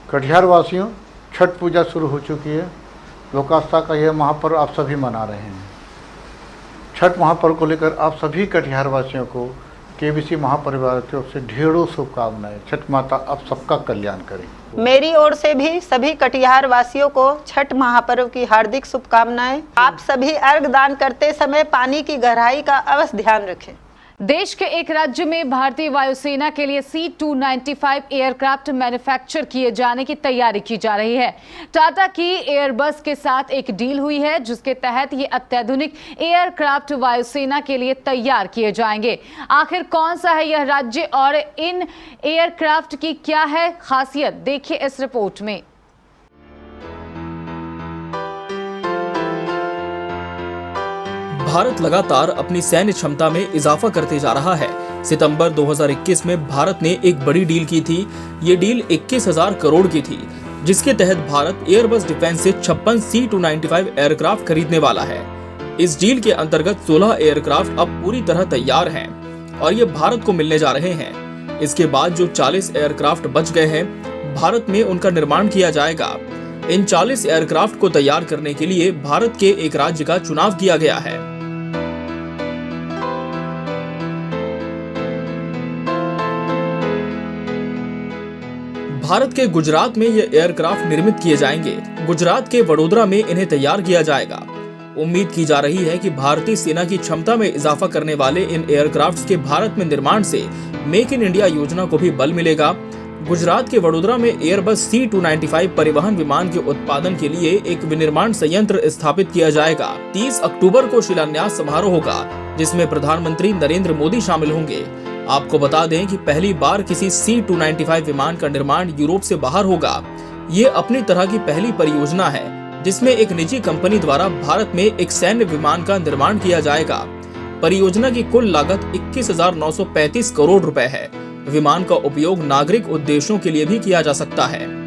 कटिहार वासियों, छठ पूजा शुरू हो चुकी है। लोक आस्था का यह महापर्व आप सभी मना रहे हैं। छठ महापर्व को लेकर आप सभी कटिहार वासियों को केबीसी महापरिवार की ओर से ढेरों शुभकामनाएं। छठ माता आप सबका कल्याण करें। मेरी ओर से भी सभी कटिहार वासियों को छठ महापर्व की हार्दिक शुभकामनाएं। आप सभी अर्घ दान करते समय पानी की गहराई का अवश्य ध्यान रखें। देश के एक राज्य में भारतीय वायुसेना के लिए C-295 एयरक्राफ्ट मैन्युफैक्चर किए जाने की तैयारी की जा रही है। टाटा की एयरबस के साथ एक डील हुई है, जिसके तहत ये अत्याधुनिक एयरक्राफ्ट वायुसेना के लिए तैयार किए जाएंगे। आखिर कौन सा है यह राज्य और इन एयरक्राफ्ट की क्या है खासियत, देखिए इस रिपोर्ट में। भारत लगातार अपनी सैन्य क्षमता में इजाफा करते जा रहा है। सितंबर 2021 में भारत ने एक बड़ी डील की थी। ये डील 21,000 करोड़ की थी, जिसके तहत भारत एयरबस डिफेंस से 56 C-295 एयरक्राफ्ट खरीदने वाला है। इस डील के अंतर्गत 16 एयरक्राफ्ट अब पूरी तरह तैयार हैं और ये भारत को मिलने जा रहे हैं। इसके बाद जो 40 एयरक्राफ्ट बच गए हैं, भारत में उनका निर्माण किया जाएगा। इन 40 एयरक्राफ्ट को तैयार करने के लिए भारत के एक राज्य का चुनाव किया गया है। भारत के गुजरात में ये एयरक्राफ्ट निर्मित किए जाएंगे। गुजरात के वडोदरा में इन्हें तैयार किया जाएगा। उम्मीद की जा रही है कि भारतीय सेना की क्षमता में इजाफा करने वाले इन एयरक्राफ्ट के भारत में निर्माण से मेक इन इंडिया योजना को भी बल मिलेगा। गुजरात के वडोदरा में एयरबस C-295 परिवहन विमान के उत्पादन के लिए एक विनिर्माण संयंत्र स्थापित किया जाएगा। 30 अक्टूबर को शिलान्यास समारोह होगा, जिसमें प्रधानमंत्री नरेंद्र मोदी शामिल होंगे। आपको बता दें कि पहली बार किसी C-295 विमान का निर्माण यूरोप से बाहर होगा। ये अपनी तरह की पहली परियोजना है, जिसमें एक निजी कंपनी द्वारा भारत में एक सैन्य विमान का निर्माण किया जाएगा। परियोजना की कुल लागत 21,935 करोड़ रुपए है। विमान का उपयोग नागरिक उद्देश्यों के लिए भी किया जा सकता है।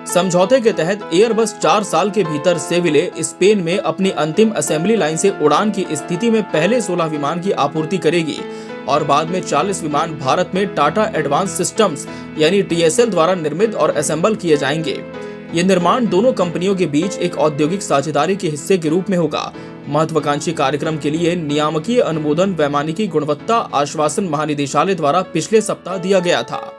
समझौते के तहत एयरबस 4 साल के भीतर सेविले, स्पेन में अपनी अंतिम असेंबली लाइन से उड़ान की स्थिति में पहले 16 विमान की आपूर्ति करेगी और बाद में 40 विमान भारत में टाटा एडवांस सिस्टम्स यानी TSL द्वारा निर्मित और असेंबल किए जाएंगे। ये निर्माण दोनों कंपनियों के बीच एक औद्योगिक साझेदारी के हिस्से के रूप में होगा। महत्वाकांक्षी कार्यक्रम के लिए नियामकीय अनुमोदन वैमानिकी गुणवत्ता आश्वासन महानिदेशालय द्वारा पिछले सप्ताह दिया गया था।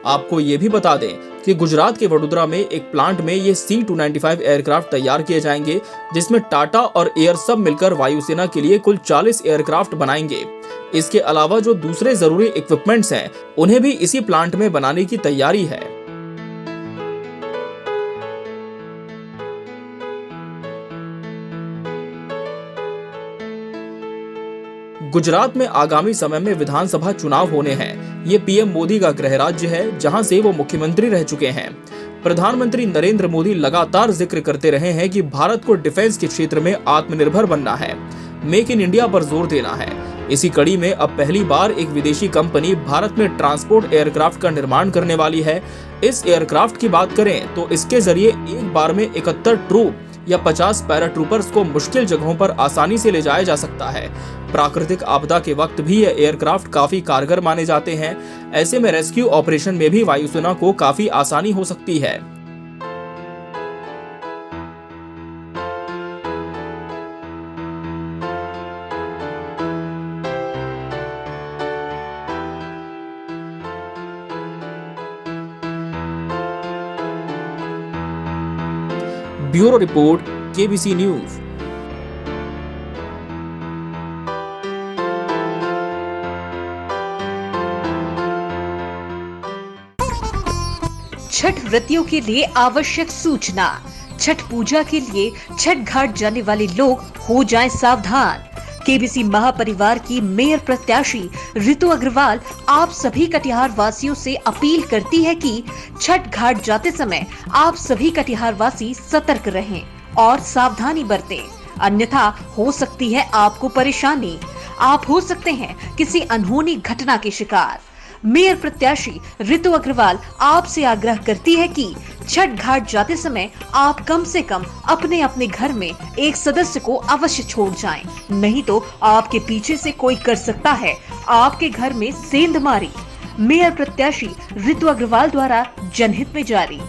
आपको ये भी बता दें कि गुजरात के वडोदरा में एक प्लांट में ये C-295 एयरक्राफ्ट तैयार किए जाएंगे, जिसमें टाटा और एयर सब मिलकर वायुसेना के लिए कुल 40 एयरक्राफ्ट बनाएंगे। इसके अलावा जो दूसरे जरूरी इक्विपमेंट्स हैं, उन्हें भी इसी प्लांट में बनाने की तैयारी है। गुजरात में आगामी समय में विधानसभा चुनाव होने हैं। ये पीएम मोदी का गृह राज्य है, जहां से वो मुख्यमंत्री रह चुके हैं। प्रधानमंत्री नरेंद्र मोदी लगातार जिक्र करते रहे हैं कि भारत को डिफेंस के क्षेत्र में आत्मनिर्भर बनना है, मेक इन इंडिया पर जोर देना है। इसी कड़ी में अब पहली बार एक विदेशी कंपनी भारत में ट्रांसपोर्ट एयरक्राफ्ट का निर्माण करने वाली है। इस एयरक्राफ्ट की बात करें तो इसके जरिए एक बार में 71 ट्रूप या 50 पैराट्रूपर्स को मुश्किल जगहों पर आसानी से ले जाया जा सकता है। प्राकृतिक आपदा के वक्त भी ये एयरक्राफ्ट काफी कारगर माने जाते हैं। ऐसे में रेस्क्यू ऑपरेशन में भी वायुसेना को काफी आसानी हो सकती है। Bureau report, KBC news. Chhath व्रतियों के लिए आवश्यक सूचना। छठ पूजा के लिए छठ घाट जाने वाले लोग हो जाएं सावधान। केबीसी महापरिवार की मेयर प्रत्याशी ऋतु अग्रवाल आप सभी कटिहार वासियों से अपील करती है कि छठ घाट जाते समय आप सभी कटिहार वासी सतर्क रहें और सावधानी बरतें, अन्यथा हो सकती है आपको परेशानी। आप हो सकते हैं किसी अनहोनी घटना के शिकार। मेयर प्रत्याशी ऋतु अग्रवाल आपसे आग्रह करती है कि छठ घाट जाते समय आप कम से कम अपने अपने घर में एक सदस्य को अवश्य छोड़ जाएं, नहीं तो आपके पीछे से कोई कर सकता है आपके घर में सेंधमारी। मेयर प्रत्याशी ऋतु अग्रवाल द्वारा जनहित में जारी।